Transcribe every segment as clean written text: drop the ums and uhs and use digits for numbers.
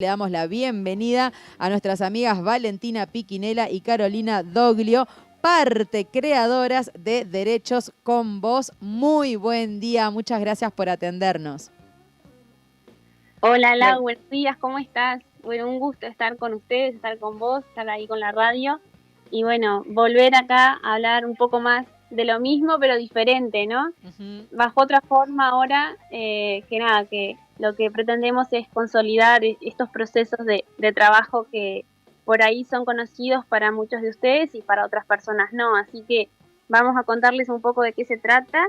Le damos la bienvenida a nuestras amigas Valentina Piquinela y Carolina Doglio, parte creadoras de Derechos con Vos. Muy buen día, muchas gracias por atendernos. Hola Bueno, Lau, buenos días, ¿cómo estás? Bueno, un gusto estar con ustedes, estar con vos, estar ahí con la radio y bueno, volver acá a hablar un poco más de lo mismo pero diferente, ¿no? Bajo otra forma ahora, que nada, que lo que pretendemos es consolidar estos procesos de trabajo que por ahí son conocidos para muchos de ustedes y para otras personas no, así que vamos a contarles un poco de qué se trata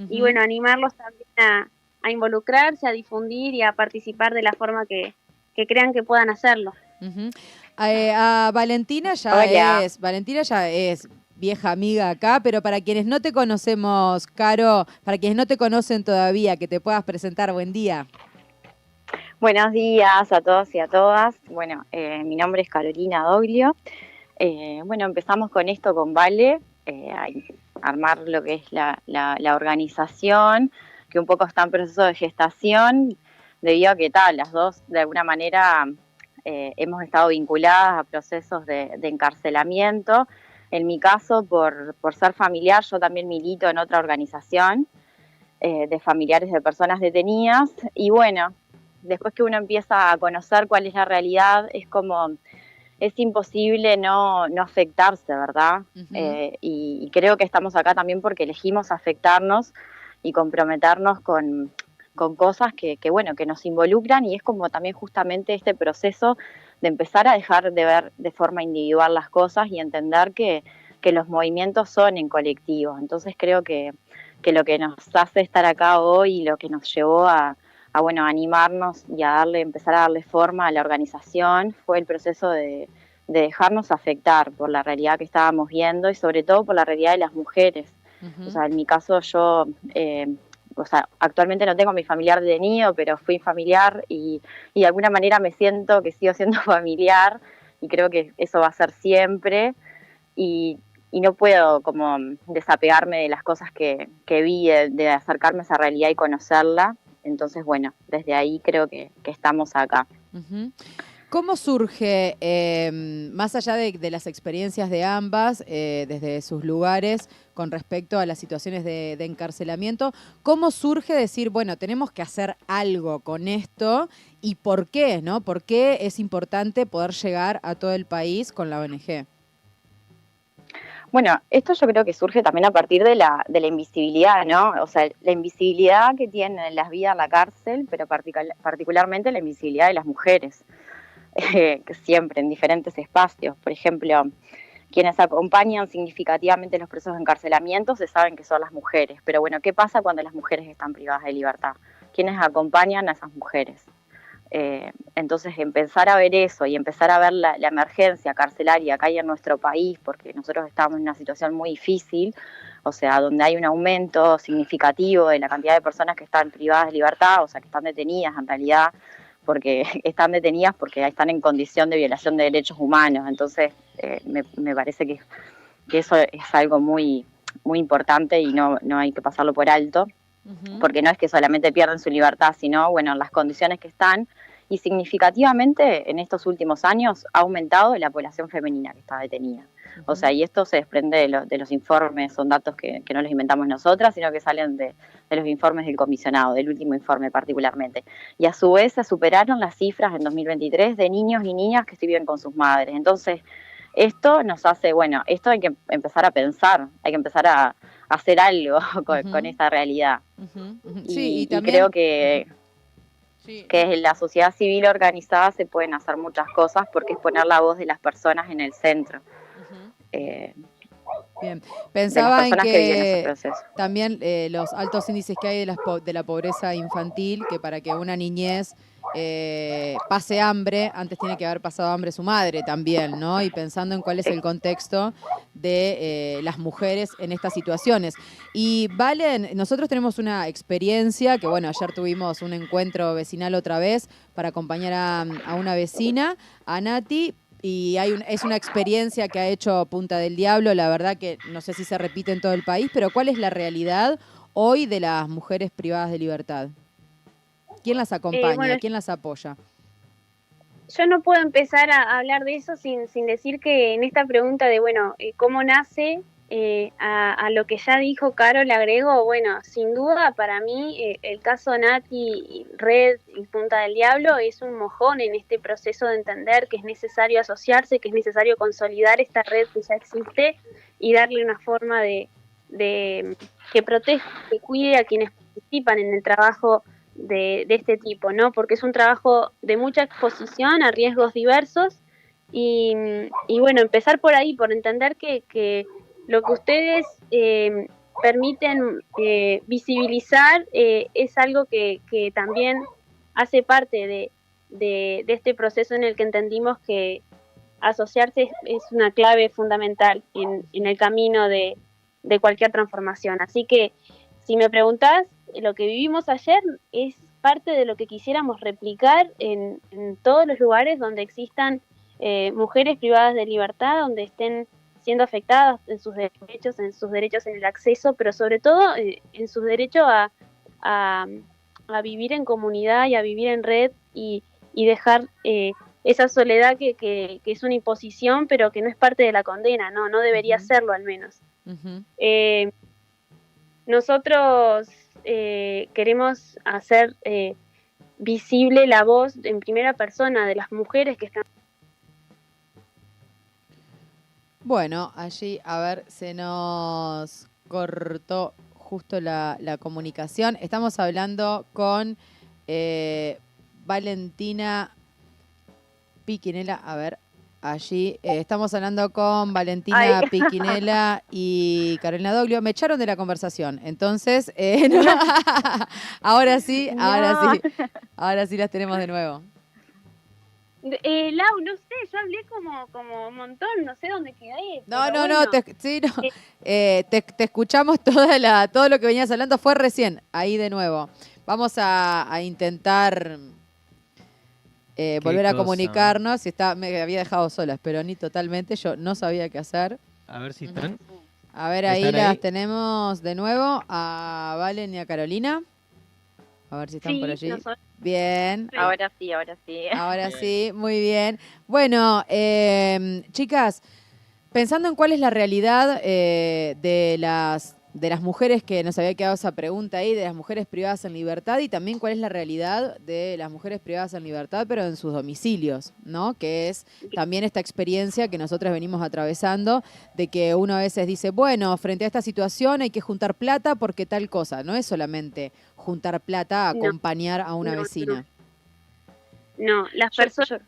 y bueno, animarlos también a involucrarse, a difundir y a participar de la forma que crean que puedan hacerlo. A Valentina Hola. Valentina ya es vieja amiga acá, pero para quienes no te conocemos, Caro, para quienes no te conocen todavía, que te puedas presentar, buen día. Buenos días a todos y a todas. Bueno, mi nombre es Carolina Doglio. Bueno, empezamos con esto con Vale, a armar lo que es la organización, que un poco está en proceso de gestación, debido a que las dos de alguna manera hemos estado vinculadas a procesos de encarcelamiento. En mi caso, por ser familiar, yo también milito en otra organización de familiares de personas detenidas. Y bueno, después que uno empieza a conocer cuál es la realidad, es imposible no afectarse, ¿verdad? Y creo que estamos acá también porque elegimos afectarnos y comprometernos con cosas que nos involucran, y es como también justamente este proceso de empezar a dejar de ver de forma individual las cosas y entender que los movimientos son en colectivo. Entonces creo que lo que nos hace estar acá hoy y lo que nos llevó a animarnos y a empezar a darle forma a la organización fue el proceso de dejarnos afectar por la realidad que estábamos viendo y sobre todo por la realidad de las mujeres. O sea, en mi caso yo, actualmente no tengo a mi familiar detenido, pero fui familiar y de alguna manera me siento que sigo siendo familiar y creo que eso va a ser siempre. Y no puedo como desapegarme de las cosas que vi, de acercarme a esa realidad y conocerla. Entonces, bueno, desde ahí creo que estamos acá. ¿Cómo surge, más allá de las experiencias de ambas, desde sus lugares, con respecto a las situaciones de encarcelamiento, cómo surge decir, bueno, tenemos que hacer algo con esto y por qué, ¿no? ¿Por qué es importante poder llegar a todo el país con la ONG? Bueno, esto yo creo que surge también a partir de la invisibilidad, ¿no? O sea, la invisibilidad que tienen las vidas en la cárcel, pero particularmente la invisibilidad de las mujeres, siempre en diferentes espacios. Por ejemplo, quienes acompañan significativamente los procesos de encarcelamiento se saben que son las mujeres. Pero bueno, ¿qué pasa cuando las mujeres están privadas de libertad? ¿Quiénes acompañan a esas mujeres? Entonces empezar a ver eso y empezar a ver la emergencia carcelaria que hay en nuestro país, porque nosotros estamos en una situación muy difícil, o sea, donde hay un aumento significativo de la cantidad de personas que están privadas de libertad, o sea, que están detenidas en realidad, porque están detenidas porque están en condición de violación de derechos humanos. Entonces me parece que eso es algo muy, muy importante y no hay que pasarlo por alto. Porque no es que solamente pierden su libertad, sino, bueno, las condiciones que están. Y significativamente en estos últimos años ha aumentado la población femenina que está detenida. O sea, y esto se desprende de los informes, son datos que no los inventamos nosotras, sino que salen de los informes del comisionado, del último informe particularmente. Y a su vez se superaron las cifras en 2023 de niños y niñas que viven con sus madres. Entonces, esto nos hace, bueno, esto hay que empezar a pensar, hay que empezar a hacer algo con esta realidad. Sí, y Y también creo que en la sociedad civil organizada se pueden hacer muchas cosas porque es poner la voz de las personas en el centro. Bien, De las pensaba en personas que viven esos que procesos. también los altos índices que hay de la pobreza infantil, que para que una niñez pase hambre, antes tiene que haber pasado hambre su madre también, ¿no? Y pensando en cuál es el contexto de las mujeres en estas situaciones. Y Valen, nosotros tenemos una experiencia que, bueno, ayer tuvimos un encuentro vecinal otra vez para acompañar a una vecina, a Nati. Y es una experiencia que ha hecho Punta del Diablo, la verdad que no sé si se repite en todo el país, pero ¿cuál es la realidad hoy de las mujeres privadas de libertad? ¿Quién las acompaña? Bueno, ¿Quién las apoya? yo no puedo empezar a hablar de eso sin decir que en esta pregunta de, bueno, ¿cómo nace? A lo que ya dijo Caro le agrego, bueno, sin duda para mí el caso Nati, Red y Punta del Diablo es un mojón en este proceso de entender que es necesario asociarse, que es necesario consolidar esta red que ya existe y darle una forma de que proteja, que cuide a quienes participan en el trabajo de este tipo, ¿no? Porque es un trabajo de mucha exposición a riesgos diversos y bueno, empezar por ahí, por entender que lo que ustedes permiten visibilizar es algo que también hace parte de este proceso en el que entendimos que asociarse es una clave fundamental en el camino de cualquier transformación. Así que, si me preguntás, lo que vivimos ayer es parte de lo que quisiéramos replicar en todos los lugares donde existan mujeres privadas de libertad, donde estén siendo afectadas en sus derechos en el acceso, pero sobre todo en su derecho a vivir en comunidad y a vivir en red y dejar esa soledad que es una imposición, pero que no es parte de la condena, no debería serlo al menos. Nosotros queremos hacer visible la voz en primera persona de las mujeres que están. Bueno, allí, a ver, se nos cortó justo la comunicación. Estamos hablando con Valentina Piquinela. A ver, allí estamos hablando con Valentina Piquinela y Carolina Doglio. Me echaron de la conversación. Entonces, no. ahora sí las tenemos de nuevo. Lau, no sé, yo hablé como un montón, no sé dónde quedé. Te escuchamos todo lo que venías hablando, fue recién, ahí de nuevo. Vamos a intentar volver a comunicarnos. Me había dejado solas, pero ni totalmente, yo no sabía qué hacer. A ver si están. A ver, ahí las tenemos de nuevo, a Valen y a Carolina. A ver si están por allí. Bien. Ahora sí. Ahora sí, muy bien. Bueno, chicas, pensando en cuál es la realidad de las mujeres, que nos había quedado esa pregunta ahí, de las mujeres privadas en libertad, y también cuál es la realidad de las mujeres privadas en libertad, pero en sus domicilios, ¿no? Que es también esta experiencia que nosotros venimos atravesando, de que uno a veces dice, bueno, frente a esta situación hay que juntar plata porque tal cosa. No es solamente juntar plata, acompañar a una vecina. No, las personas...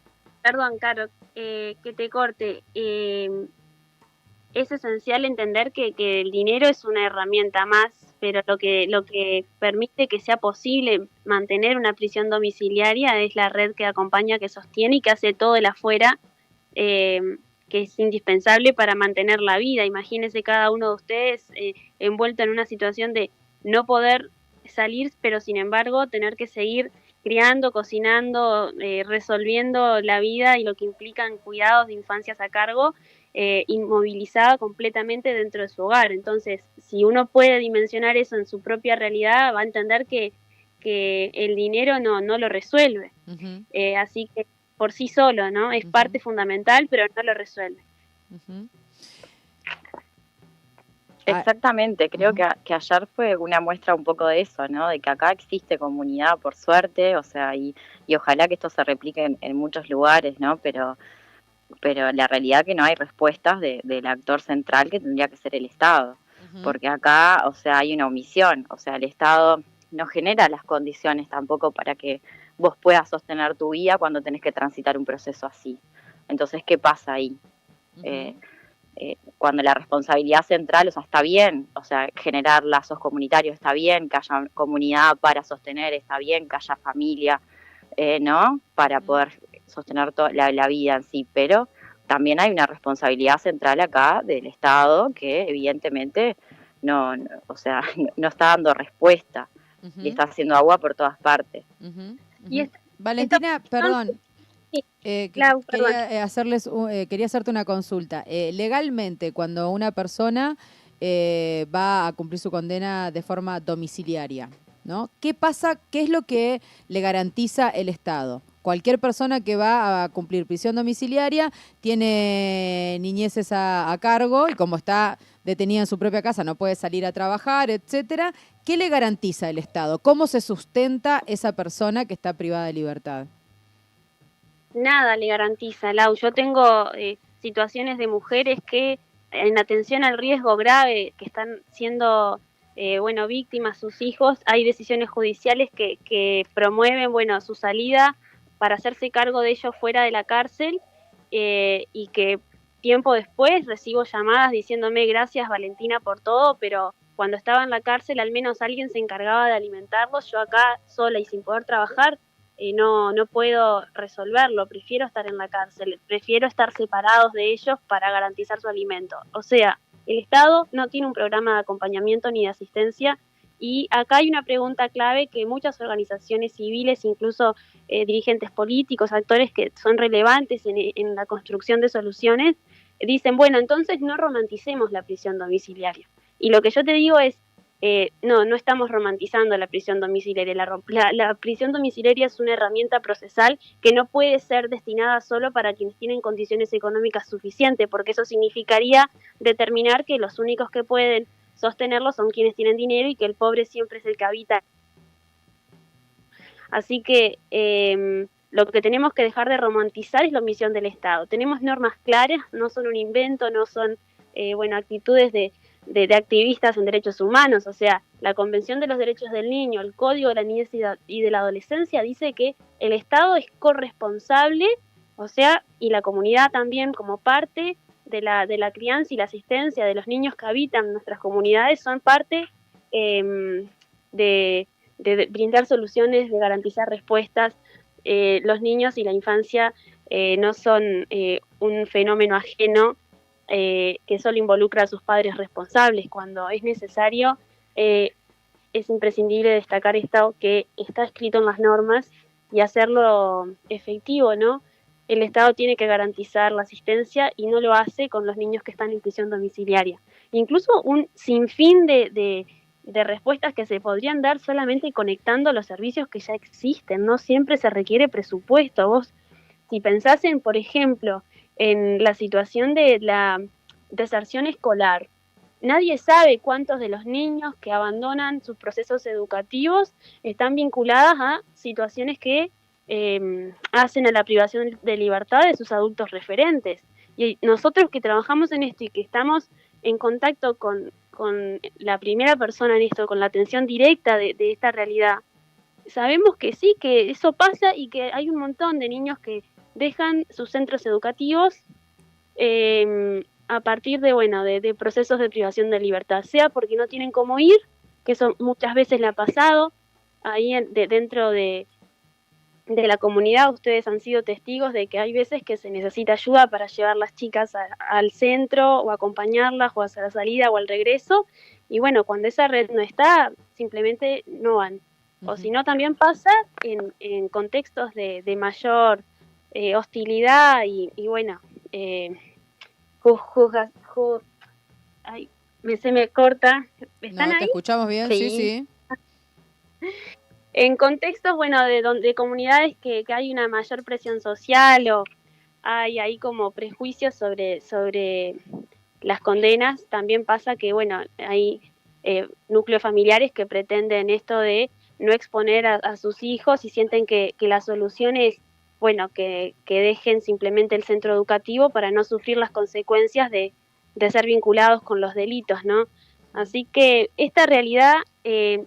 Perdón, Caro, que te corte. Es esencial entender que el dinero es una herramienta más, pero lo que permite que sea posible mantener una prisión domiciliaria es la red que acompaña, que sostiene y que hace todo el afuera, que es indispensable para mantener la vida. Imagínense cada uno de ustedes envuelto en una situación de no poder salir, pero sin embargo tener que seguir criando, cocinando, resolviendo la vida y lo que implican cuidados de infancias a cargo, inmovilizada completamente dentro de su hogar. Entonces, si uno puede dimensionar eso en su propia realidad, va a entender que el dinero no lo resuelve. Así que por sí solo, ¿no? Es parte fundamental, pero no lo resuelve. Exactamente, creo que ayer fue una muestra un poco de eso, ¿no? De que acá existe comunidad, por suerte, o sea, y ojalá que esto se replique en muchos lugares, ¿no? Pero la realidad que no hay respuestas del actor central, que tendría que ser el Estado, porque acá, o sea, hay una omisión, o sea, el Estado no genera las condiciones tampoco para que vos puedas sostener tu vida cuando tenés que transitar un proceso así. Entonces, ¿qué pasa ahí? Cuando la responsabilidad central, o sea, está bien, o sea, generar lazos comunitarios está bien, que haya comunidad para sostener está bien, que haya familia, ¿no? Para poder sostener toda la vida en sí, pero también hay una responsabilidad central acá del Estado que evidentemente no está dando respuesta y está haciendo agua por todas partes. Y Valentina, perdón. Quería hacerte una consulta. Legalmente, cuando una persona va a cumplir su condena de forma domiciliaria, ¿no? ¿Qué pasa? ¿Qué es lo que le garantiza el Estado? cualquier persona que va a cumplir prisión domiciliaria tiene niñeces a cargo y como está detenida en su propia casa no puede salir a trabajar, etcétera. ¿Qué le garantiza el Estado? ¿Cómo se sustenta esa persona que está privada de libertad? Nada le garantiza, Lau. Yo tengo situaciones de mujeres que en atención al riesgo grave que están siendo víctimas sus hijos, hay decisiones judiciales que promueven su salida para hacerse cargo de ellos fuera de la cárcel y que tiempo después recibo llamadas diciéndome gracias Valentina por todo, pero cuando estaba en la cárcel al menos alguien se encargaba de alimentarlos, yo acá sola y sin poder trabajar no puedo resolverlo, prefiero estar en la cárcel, prefiero estar separados de ellos para garantizar su alimento. O sea, el Estado no tiene un programa de acompañamiento ni de asistencia y acá hay una pregunta clave que muchas organizaciones civiles, incluso dirigentes políticos, actores que son relevantes en la construcción de soluciones, dicen, bueno, entonces no romanticemos la prisión domiciliaria. Y lo que yo te digo es, no estamos romantizando la prisión domiciliaria. La prisión domiciliaria es una herramienta procesal que no puede ser destinada solo para quienes tienen condiciones económicas suficientes, porque eso significaría determinar que los únicos que pueden sostenerlo son quienes tienen dinero y que el pobre siempre es el que habita. Así que lo que tenemos que dejar de romantizar es la omisión del Estado. Tenemos normas claras, no son un invento, no son actitudes de activistas en derechos humanos. O sea, la Convención de los Derechos del Niño, el Código de la Niñez y de la Adolescencia dice que el Estado es corresponsable, o sea, y la comunidad también como parte de la crianza y la asistencia de los niños que habitan nuestras comunidades, son parte de brindar soluciones, de garantizar respuestas. Los niños y la infancia no son un fenómeno ajeno que solo involucra a sus padres responsables. Cuando es necesario, es imprescindible destacar esto que está escrito en las normas y hacerlo efectivo, ¿no? El Estado tiene que garantizar la asistencia y no lo hace con los niños que están en prisión domiciliaria. Incluso un sinfín de respuestas que se podrían dar solamente conectando los servicios que ya existen. No siempre se requiere presupuesto. Vos, si pensás en, por ejemplo, en la situación de la deserción escolar, nadie sabe cuántos de los niños que abandonan sus procesos educativos están vinculadas a situaciones que hacen a la privación de libertad de sus adultos referentes. Y nosotros que trabajamos en esto y que estamos en contacto con la primera persona en esto, con la atención directa de esta realidad, sabemos que sí, que eso pasa y que hay un montón de niños que dejan sus centros educativos a partir de procesos de privación de libertad, sea porque no tienen cómo ir, que eso muchas veces le ha pasado, ahí dentro de la comunidad ustedes han sido testigos de que hay veces que se necesita ayuda para llevar las chicas al centro o acompañarlas o hacer la salida o al regreso, y bueno, cuando esa red no está, simplemente no van. O si no, también pasa en contextos de mayor hostilidad y se me corta. ¿Están ahí? ¿Te escuchamos bien? Sí. En contextos, de comunidades que hay una mayor presión social o hay ahí como prejuicios sobre las condenas, también pasa que, hay núcleos familiares que pretenden esto de no exponer a sus hijos y sienten que la solución es, que dejen simplemente el centro educativo para no sufrir las consecuencias de ser vinculados con los delitos, ¿no? Así que esta realidad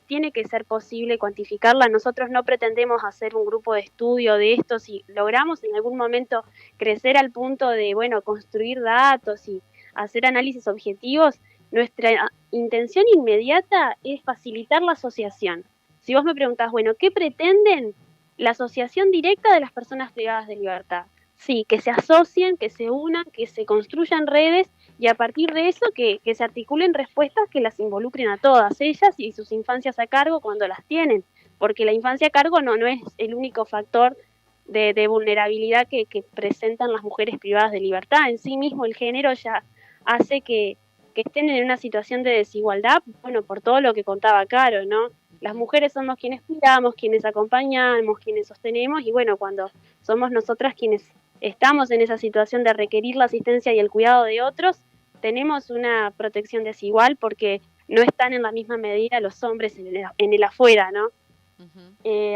tiene que ser posible cuantificarla. Nosotros no pretendemos hacer un grupo de estudio de esto. Si logramos en algún momento crecer al punto de, construir datos y hacer análisis objetivos, nuestra intención inmediata es facilitar la asociación. Si vos me preguntás, ¿qué pretenden? La asociación directa de las personas privadas de libertad. Sí, que se asocien, que se unan, que se construyan redes y a partir de eso que se articulen respuestas que las involucren a todas ellas y sus infancias a cargo cuando las tienen, porque la infancia a cargo no es el único factor de vulnerabilidad que presentan las mujeres privadas de libertad. En sí mismo el género ya hace que estén en una situación de desigualdad, por todo lo que contaba Caro, ¿no? Las mujeres somos quienes cuidamos, quienes acompañamos, quienes sostenemos, y bueno, cuando somos nosotras quienes estamos en esa situación de requerir la asistencia y el cuidado de otros, tenemos una protección desigual porque no están en la misma medida los hombres en el afuera, ¿no?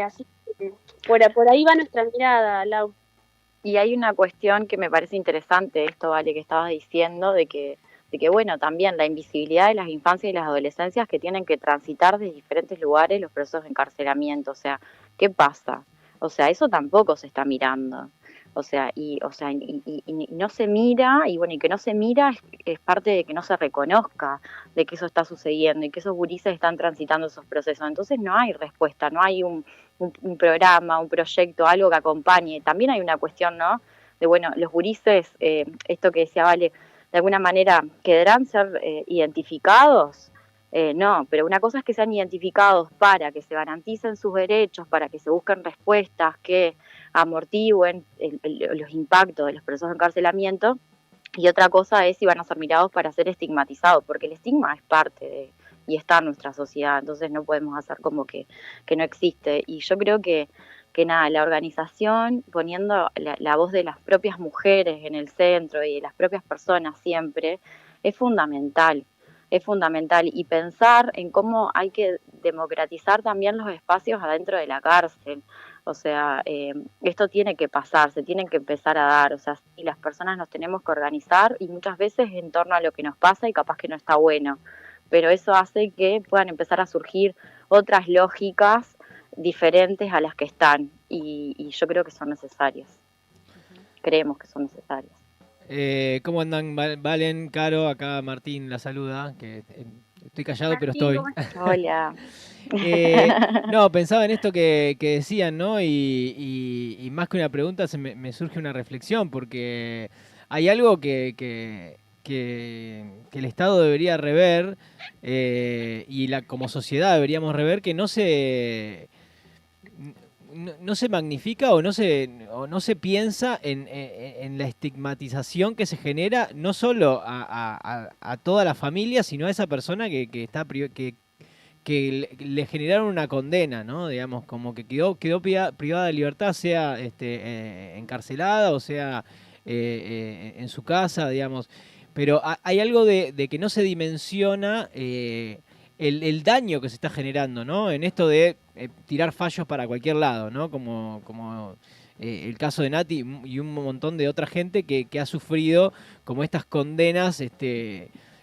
Así que por ahí va nuestra mirada, Lau. Y hay una cuestión que me parece interesante, esto, Vale, que estabas diciendo, de que bueno, también la invisibilidad de las infancias y las adolescencias que tienen que transitar de diferentes lugares los procesos de encarcelamiento. O sea, ¿qué pasa? O sea, eso tampoco se está mirando. O sea, y no se mira, y bueno, y que no se mira es parte de que no se reconozca de que eso está sucediendo y que esos gurises están transitando esos procesos. Entonces no hay respuesta, no hay un programa, un proyecto, algo que acompañe. También hay una cuestión, ¿no? De, bueno, los gurises, esto que decía Vale, de alguna manera quedarán ser identificados. No, pero una cosa es que sean identificados para que se garanticen sus derechos, para que se busquen respuestas que amortigüen los impactos de los procesos de encarcelamiento, y otra cosa es si van a ser mirados para ser estigmatizados, porque el estigma es parte de, y está en nuestra sociedad, entonces no podemos hacer como que no existe. Y yo creo que nada, la organización, poniendo la voz de las propias mujeres en el centro y de las propias personas siempre, es fundamental. Es fundamental, y pensar en cómo hay que democratizar también los espacios adentro de la cárcel. O sea, esto tiene que pasar, se tienen que empezar a dar. O sea, sí, las personas nos tenemos que organizar, y muchas veces en torno a lo que nos pasa y capaz que no está bueno. Pero eso hace que puedan empezar a surgir otras lógicas diferentes a las que están, y yo creo que son necesarias. Creemos que son necesarias. ¿Cómo andan, Valen, Caro? Acá Martín la saluda, que estoy callado, Martín, pero estoy. Hola. No, pensaba en esto que decían, ¿no? Y más que una pregunta, me surge una reflexión, porque hay algo que el Estado debería rever, y como sociedad deberíamos rever, que no se magnifica o no se piensa en la estigmatización que se genera no solo a toda la familia, sino a esa persona que le generaron una condena, ¿no? Digamos, como que quedó privada de libertad, sea encarcelada o sea en su casa, digamos. Pero hay algo de que no se dimensiona el daño que se está generando, ¿no? En esto de tirar fallos para cualquier lado, ¿no? Como el caso de Nati y un montón de otra gente que ha sufrido como estas condenas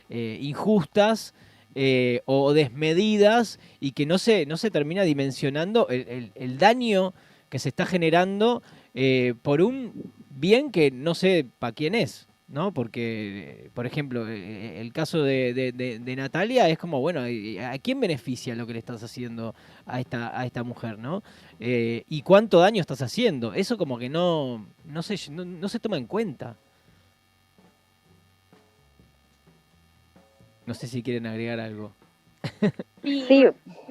injustas o desmedidas, y que no se termina dimensionando el daño que se está generando por un bien que no sé para quién es, ¿no? Porque, por ejemplo, el caso de Natalia es como, bueno, ¿a quién beneficia lo que le estás haciendo a esta mujer, ¿no? ¿Y cuánto daño estás haciendo? Eso como que no se toma en cuenta. No sé si quieren agregar algo. Sí,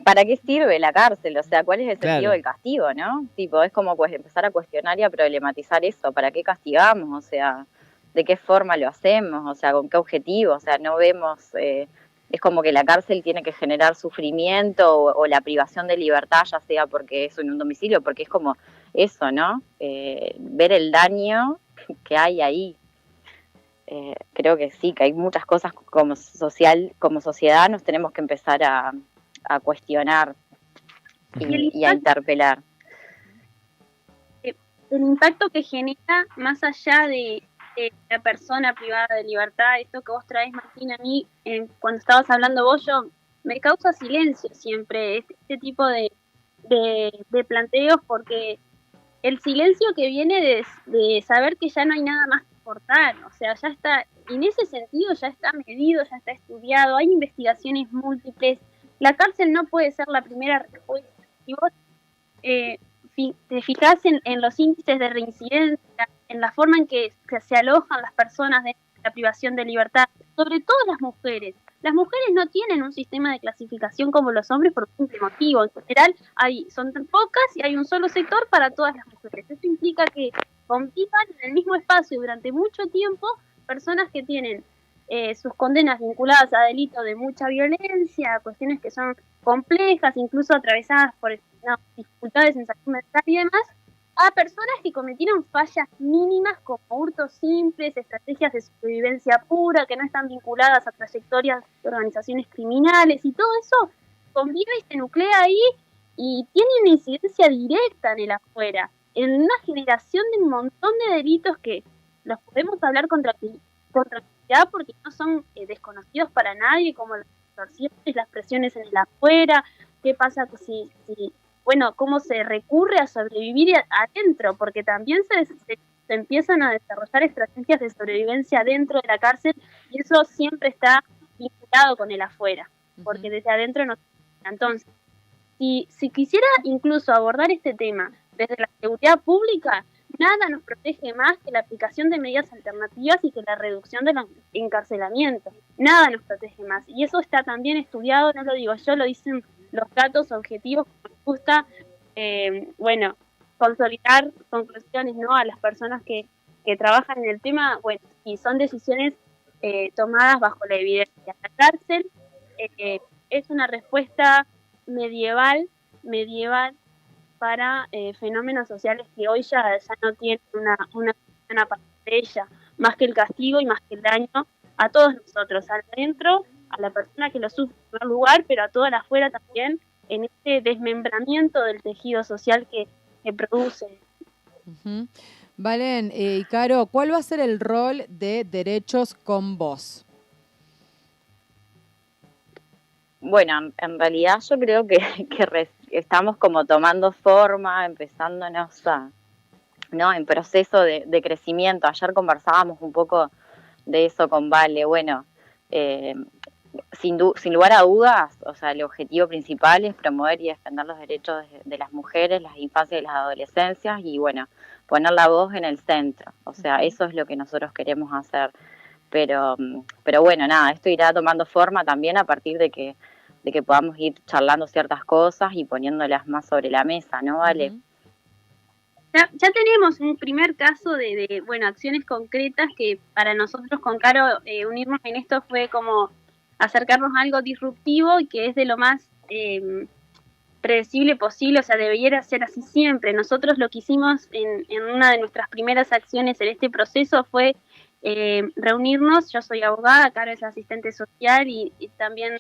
¿para qué sirve la cárcel? O sea, ¿cuál es el sentido Claro. del castigo, no? Tipo, es como pues empezar a cuestionar y a problematizar eso. ¿Para qué castigamos? O sea, ¿de qué forma lo hacemos? O sea, ¿con qué objetivo? O sea, no vemos... es como que la cárcel tiene que generar sufrimiento o la privación de libertad, ya sea porque es en un domicilio, porque es como eso, ¿no? Ver el daño que hay ahí. Creo que sí, que hay muchas cosas como sociedad nos tenemos que empezar a cuestionar y a interpelar. El impacto que genera más allá de la persona privada de libertad, esto que vos traes, Martín, a mí, cuando estabas hablando vos, me causa silencio siempre este tipo de planteos, porque el silencio que viene de saber que ya no hay nada más que cortar, o sea, ya está, en ese sentido ya está medido, ya está estudiado, hay investigaciones múltiples, la cárcel no puede ser la primera respuesta. Si vos te fijás en los índices de reincidencia, en la forma en que se alojan las personas de la privación de libertad, sobre todo las mujeres. Las mujeres no tienen un sistema de clasificación como los hombres por un simple motivo. En general son tan pocas y hay un solo sector para todas las mujeres. Esto implica que compitan en el mismo espacio durante mucho tiempo personas que tienen sus condenas vinculadas a delitos de mucha violencia, cuestiones que son complejas, incluso atravesadas por dificultades en salud mental y demás, a personas que cometieron fallas mínimas como hurtos simples, estrategias de supervivencia pura, que no están vinculadas a trayectorias de organizaciones criminales, y todo eso convive y se nuclea ahí y tiene una incidencia directa en el afuera, en una generación de un montón de delitos que los podemos hablar contra actividad porque no son desconocidos para nadie, como las extorsiones, las presiones en el afuera, qué pasa si bueno, cómo se recurre a sobrevivir adentro, porque también se empiezan a desarrollar estrategias de sobrevivencia dentro de la cárcel y eso siempre está vinculado con el afuera, porque desde adentro no. Entonces, si quisiera incluso abordar este tema desde la seguridad pública, nada nos protege más que la aplicación de medidas alternativas y que la reducción de los encarcelamientos. Nada nos protege más. Y eso está también estudiado, no lo digo yo, lo dicen los datos objetivos, como nos gusta, consolidar conclusiones, ¿no? A las personas que trabajan en el tema, bueno, y son decisiones tomadas bajo la evidencia. La cárcel es una respuesta medieval para fenómenos sociales que hoy ya no tienen una solución aparte de ella, más que el castigo y más que el daño a todos nosotros, adentro, a la persona que lo sufre en primer lugar, pero a toda la afuera también, en este desmembramiento del tejido social que produce. Valen, y Caro, ¿cuál va a ser el rol de Derechos con Vos? Bueno, en realidad yo creo que estamos como tomando forma, empezándonos ¿no? En proceso de crecimiento. Ayer conversábamos un poco de eso con Vale. Bueno, sin lugar a dudas, o sea, el objetivo principal es promover y defender los derechos de las mujeres, las infancias y las adolescencias y, bueno, poner la voz en el centro. O sea, eso es lo que nosotros queremos hacer. Pero bueno, nada, esto irá tomando forma también a partir de que podamos ir charlando ciertas cosas y poniéndolas más sobre la mesa, ¿no, Vale? Ya tenemos un primer caso de acciones concretas que para nosotros con Caro unirnos en esto fue como acercarnos a algo disruptivo y que es de lo más predecible posible, o sea, debería ser así siempre. Nosotros lo que hicimos en una de nuestras primeras acciones en este proceso fue reunirnos. Yo soy abogada, Caro es asistente social y también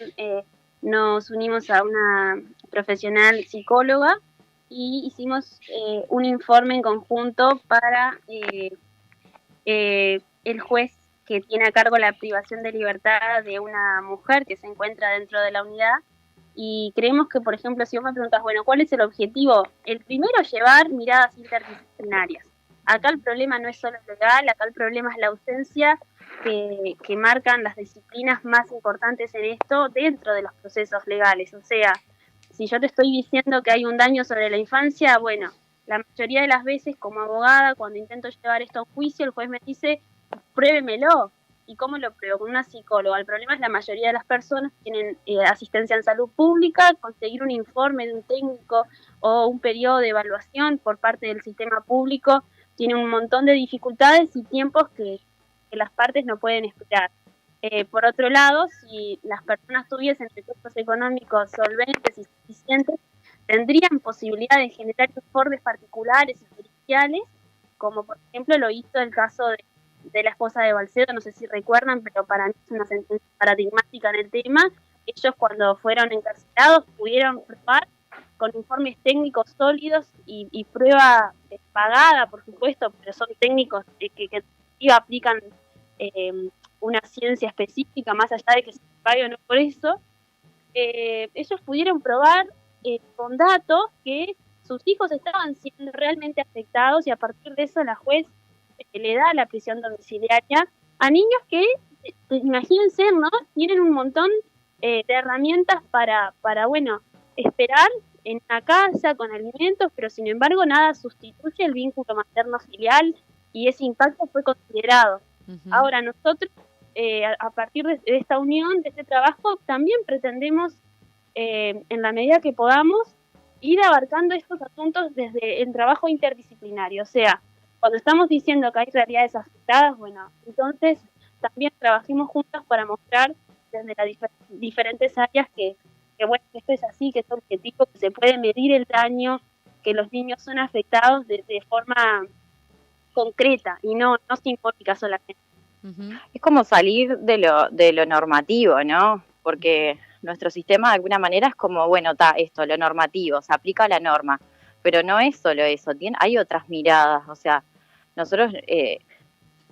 nos unimos a una profesional psicóloga y hicimos un informe en conjunto para el juez que tiene a cargo la privación de libertad de una mujer que se encuentra dentro de la unidad. Y creemos que, por ejemplo, si vos me preguntas, bueno, ¿cuál es el objetivo? El primero, llevar miradas interdisciplinarias. Acá el problema no es solo legal, acá el problema es la ausencia que marcan las disciplinas más importantes en esto dentro de los procesos legales. O sea, si yo te estoy diciendo que hay un daño sobre la infancia, bueno, la mayoría de las veces como abogada, cuando intento llevar esto a un juicio, el juez me dice, pruébemelo. ¿Y cómo lo pruebo? Con una psicóloga. El problema es la mayoría de las personas tienen asistencia en salud pública, conseguir un informe de un técnico o un periodo de evaluación por parte del sistema público tiene un montón de dificultades y tiempos que las partes no pueden esperar. Por otro lado, si las personas tuviesen recursos económicos solventes y suficientes, tendrían posibilidad de generar informes particulares y periciales, como por ejemplo lo hizo el caso de la esposa de Balcedo, no sé si recuerdan, pero para mí es una sentencia paradigmática en el tema. Ellos cuando fueron encarcelados pudieron probar con informes técnicos sólidos y prueba pagada, por supuesto, pero son técnicos que aplican una ciencia específica, más allá de que se pague o no por eso. Ellos pudieron probar con datos que sus hijos estaban siendo realmente afectados y a partir de eso la juez le da la prisión domiciliaria a niños que, imagínense, ¿no? Tienen un montón de herramientas para esperar en una casa con alimentos, pero sin embargo nada sustituye el vínculo materno-filial y ese impacto fue considerado. Ahora nosotros, a partir de esta unión, de este trabajo, también pretendemos, en la medida que podamos, ir abarcando estos asuntos desde el trabajo interdisciplinario. O sea, cuando estamos diciendo que hay realidades afectadas, bueno, entonces también trabajemos juntos para mostrar desde las diferentes áreas que bueno, que esto es así, que es objetivo, que se puede medir el daño, que los niños son afectados de forma concreta y no simbólica solamente. Es como salir de lo normativo, ¿no? Porque nuestro sistema de alguna manera es como, bueno, esto, lo normativo, se aplica la norma, pero no es solo eso, hay otras miradas, o sea, nosotros,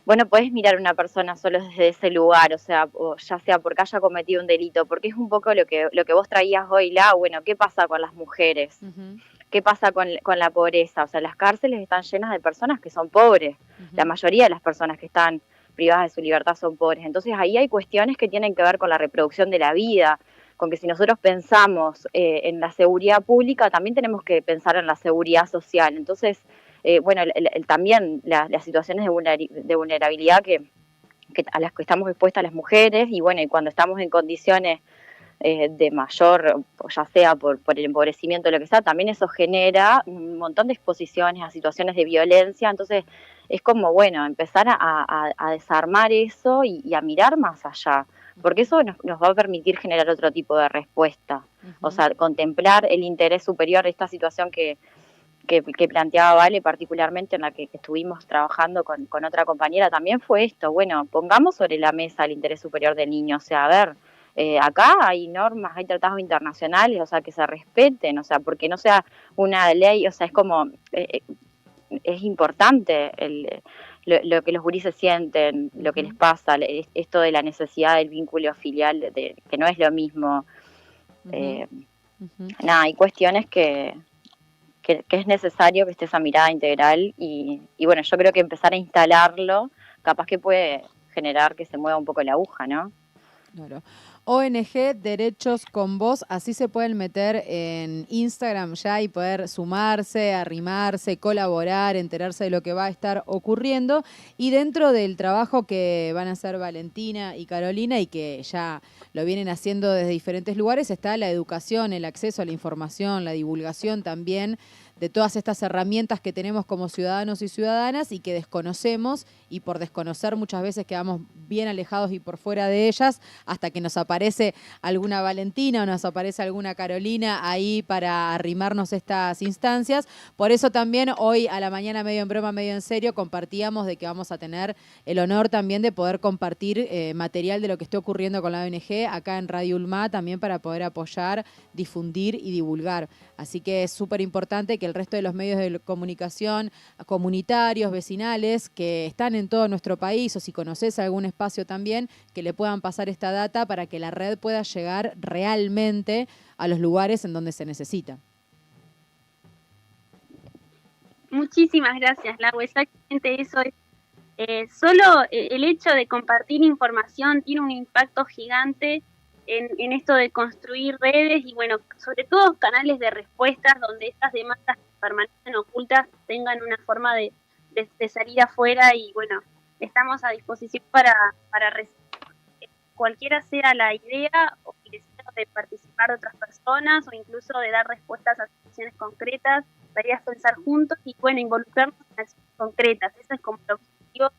bueno, podés mirar a una persona solo desde ese lugar, o sea, o ya sea porque haya cometido un delito, porque es un poco lo que vos traías hoy, bueno, ¿qué pasa con las mujeres? ¿Qué pasa con la pobreza? O sea, las cárceles están llenas de personas que son pobres, la mayoría de las personas que están privadas de su libertad son pobres. Entonces ahí hay cuestiones que tienen que ver con la reproducción de la vida, con que si nosotros pensamos en la seguridad pública, también tenemos que pensar en la seguridad social. Entonces, bueno, también las situaciones de vulnerabilidad que a las que estamos expuestas las mujeres, y bueno, y cuando estamos en condiciones de mayor, ya sea por el empobrecimiento o lo que sea, también eso genera un montón de exposiciones a situaciones de violencia. Entonces es como, bueno, empezar a desarmar eso y a mirar más allá, porque eso nos va a permitir generar otro tipo de respuesta. O sea, contemplar el interés superior de esta situación que planteaba Vale, particularmente en la que estuvimos trabajando con otra compañera, también fue esto, bueno, pongamos sobre la mesa el interés superior del niño, o sea, a ver, acá hay normas, hay tratados internacionales, o sea, que se respeten, o sea, porque no sea una ley, o sea, es como, es importante lo que los gurises sienten, lo que les pasa, esto de la necesidad del vínculo filial, que no es lo mismo. Nada, hay cuestiones que es necesario que esté esa mirada integral y bueno, yo creo que empezar a instalarlo capaz que puede generar que se mueva un poco la aguja, ¿no? Claro. ONG Derechos con Vos, así se pueden meter en Instagram ya y poder sumarse, arrimarse, colaborar, enterarse de lo que va a estar ocurriendo. Y dentro del trabajo que van a hacer Valentina y Carolina y que ya lo vienen haciendo desde diferentes lugares, está la educación, el acceso a la información, la divulgación también de todas estas herramientas que tenemos como ciudadanos y ciudadanas y que desconocemos, y por desconocer muchas veces quedamos bien alejados y por fuera de ellas, hasta que nos aparece alguna Valentina o nos aparece alguna Carolina ahí para arrimarnos estas instancias. Por eso también hoy a la mañana, medio en broma, medio en serio, compartíamos de que vamos a tener el honor también de poder compartir material de lo que esté ocurriendo con la ONG acá en Radio Ulmá, también para poder apoyar, difundir y divulgar. Así que es súper importante que el resto de los medios de comunicación comunitarios, vecinales, que están en todo nuestro país, o si conoces algún espacio también, que le puedan pasar esta data para que la red pueda llegar realmente a los lugares en donde se necesita. Muchísimas gracias, Lau. Exactamente eso es. Solo el hecho de compartir información tiene un impacto gigante en esto de construir redes y, bueno, sobre todo canales de respuestas donde estas demandas que permanecen ocultas tengan una forma de salir afuera y, bueno, estamos a disposición para cualquiera sea la idea o el deseo de participar de otras personas o incluso de dar respuestas a situaciones concretas, tareas pensar juntos y, bueno, involucrarnos en acciones concretas. Eso es como el objetivo,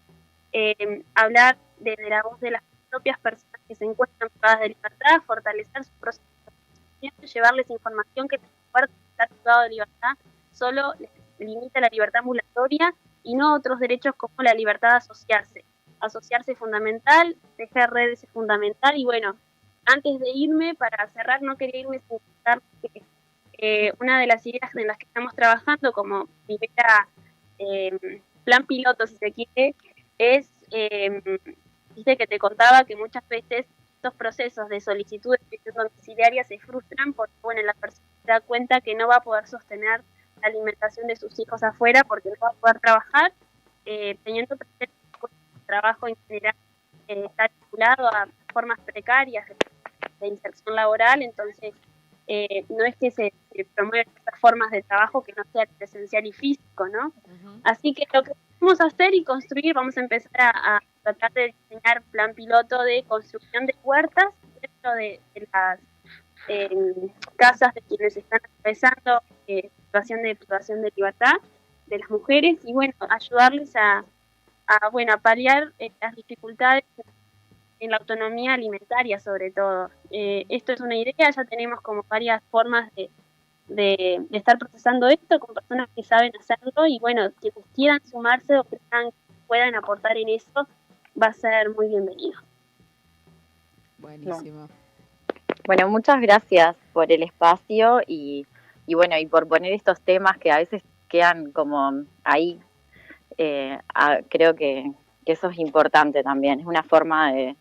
hablar desde la voz de las propias personas que se encuentran privadas de libertad, fortalecer su proceso de formación, llevarles información que estar privado de libertad solo les limita la libertad ambulatoria y no otros derechos como la libertad de asociarse. Asociarse es fundamental, tejer redes es fundamental y, bueno, antes de irme, para cerrar, no quería irme sin contar que una de las ideas en las que estamos trabajando como primera plan piloto, si se quiere, es dice que te contaba que muchas veces estos procesos de solicitud de prisión domiciliaria se frustran porque, bueno, la persona se da cuenta que no va a poder sostener la alimentación de sus hijos afuera porque no va a poder trabajar, teniendo presente que el trabajo en general está vinculado a formas precarias de inserción laboral, entonces no es que se promuevan estas formas de trabajo que no sea presencial y físico, ¿no? Así que lo que vamos a hacer y construir, vamos a empezar a tratar de diseñar plan piloto de construcción de huertas dentro de las casas de quienes están atravesando situación de privación de libertad de las mujeres y, bueno, ayudarles a paliar las dificultades en la autonomía alimentaria sobre todo. Esto es una idea, ya tenemos como varias formas de estar procesando esto con personas que saben hacerlo y bueno, quienes quieran sumarse o que puedan aportar en eso, va a ser muy bienvenido. Buenísimo. Bueno, muchas gracias por el espacio y bueno, y por poner estos temas que a veces quedan como ahí. Creo que eso es importante también, es una forma de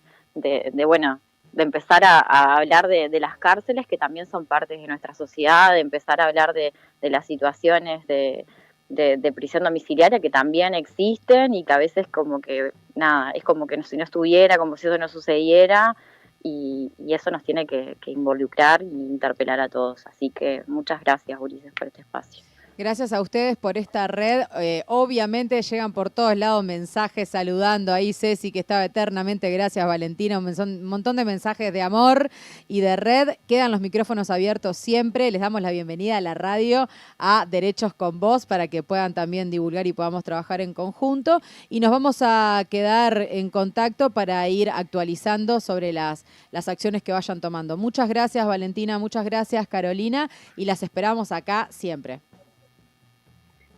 empezar a hablar de las cárceles que también son partes de nuestra sociedad, de empezar a hablar de las situaciones de prisión domiciliaria que también existen y que a veces como que nada, es como que si no estuviera, como si eso no sucediera y eso nos tiene que involucrar e interpelar a todos. Así que muchas gracias, Ulises, por este espacio. Gracias a ustedes por esta red. Obviamente llegan por todos lados mensajes saludando ahí Ceci, que estaba eternamente. Gracias, Valentina. Un montón de mensajes de amor y de red. Quedan los micrófonos abiertos siempre. Les damos la bienvenida a la radio, a Derechos con Vos, para que puedan también divulgar y podamos trabajar en conjunto. Y nos vamos a quedar en contacto para ir actualizando sobre las acciones que vayan tomando. Muchas gracias, Valentina. Muchas gracias, Carolina. Y las esperamos acá siempre.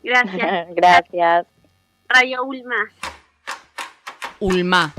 Gracias. Gracias. Radio Ulma. Ulma.